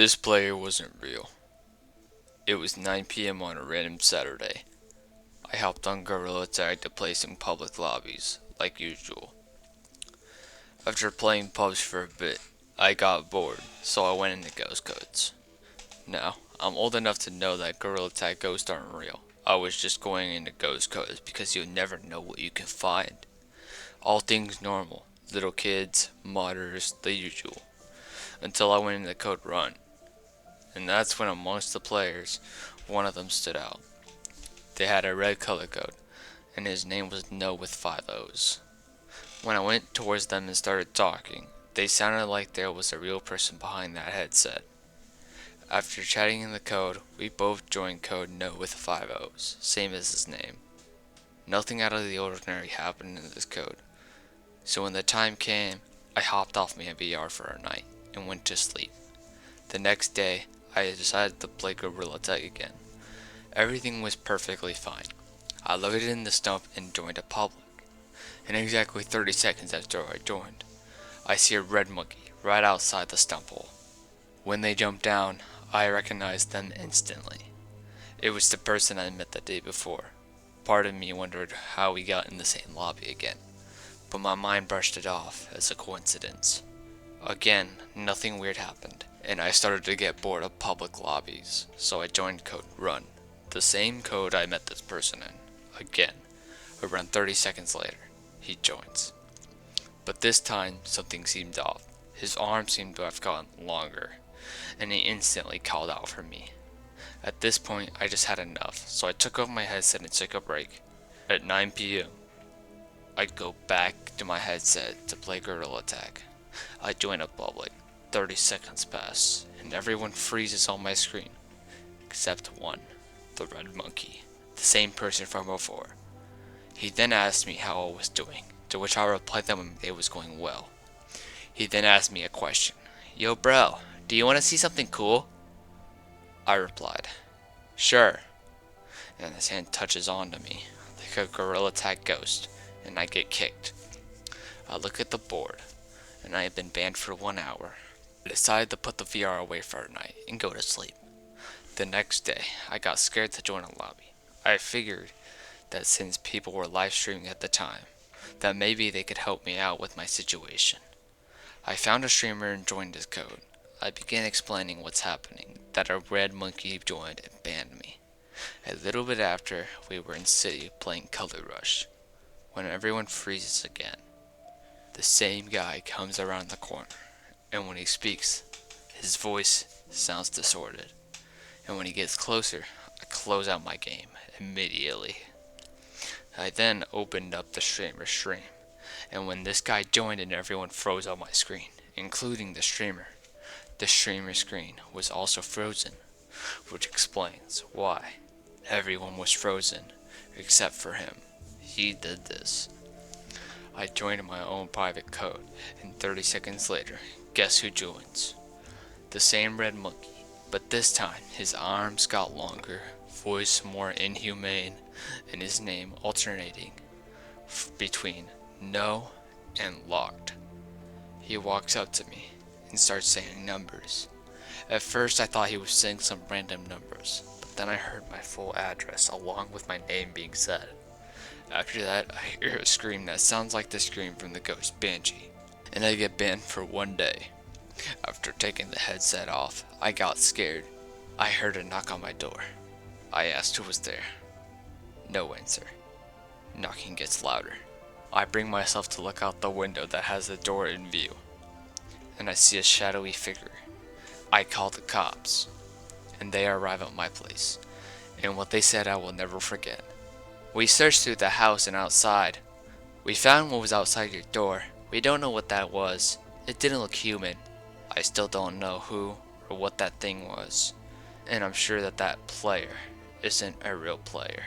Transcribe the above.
This player wasn't real. It was 9 p.m. on a random Saturday. I hopped on Gorilla Tag to play some public lobbies, like usual. After playing pubs for a bit, I got bored, so I went into Ghost Codes. Now, I'm old enough to know that Gorilla Tag ghosts aren't real. I was just going into Ghost Codes because you'll never know what you can find. All things normal, little kids, modders, the usual. Until I went into code run. And that's when amongst the players, one of them stood out. They had a red color code, and his name was No with 5 O's. When I went towards them and started talking, they sounded like there was a real person behind that headset. After chatting in the code, we both joined code No with 5 O's, same as his name. Nothing out of the ordinary happened in this code. So when the time came, I hopped off my VR for a night and went to sleep. The next day, I decided to play Gorilla Tag again. Everything was perfectly fine. I loaded in the stump and joined a public. And exactly 30 seconds after I joined, I see a red monkey right outside the stump hole. When they jumped down, I recognized them instantly. It was the person I met the day before. Part of me wondered how we got in the same lobby again, but my mind brushed it off as a coincidence. Again, nothing weird happened, and I started to get bored of public lobbies, so I joined code run, the same code I met this person in. Again, around 30 seconds later, he joins. But this time, something seemed off. His arm seemed to have gotten longer, and he instantly called out for me. At this point, I just had enough, so I took off my headset and took a break. At 9 p.m., I'd go back to my headset to play Gorilla Tag. I join a public. 30 seconds pass, and everyone freezes on my screen. Except one, the red monkey, the same person from before. He then asked me how I was doing, to which I replied that it was going well. He then asked me a question. Yo bro, do you want to see something cool? I replied, sure. And his hand touches onto me, like a Gorilla Tag ghost, and I get kicked. I look at the board, and I have been banned for 1 hour. I decided to put the VR away for a night and go to sleep. The next day, I got scared to join a lobby. I figured that since people were live streaming at the time, that maybe they could help me out with my situation. I found a streamer and joined his code. I began explaining what's happening, that a red monkey joined and banned me. A little bit after, we were in city playing Color Rush, when everyone freezes again. The same guy comes around the corner, and when he speaks, his voice sounds distorted. And when he gets closer, I close out my game immediately. I then opened up the streamer's stream, and when this guy joined and everyone froze on my screen, including the streamer, the streamer screen was also frozen, which explains why everyone was frozen except for him. He did this. I joined my own private code, and 30 seconds later, guess who joins? The same red monkey, but this time his arms got longer, voice more inhumane, and his name alternating between no and locked. He walks up to me and starts saying numbers. At first I thought he was saying some random numbers, but then I heard my full address along with my name being said. After that, I hear a scream that sounds like the scream from the ghost Banshee, and I get banned for 1 day. After taking the headset off, I got scared. I heard a knock on my door. I asked who was there. No answer. Knocking gets louder. I bring myself to look out the window that has the door in view, and I see a shadowy figure. I call the cops, and they arrive at my place, and what they said I will never forget. We searched through the house and outside. We found what was outside your door. We don't know what that was. It didn't look human. I still don't know who or what that thing was. And I'm sure that that player isn't a real player.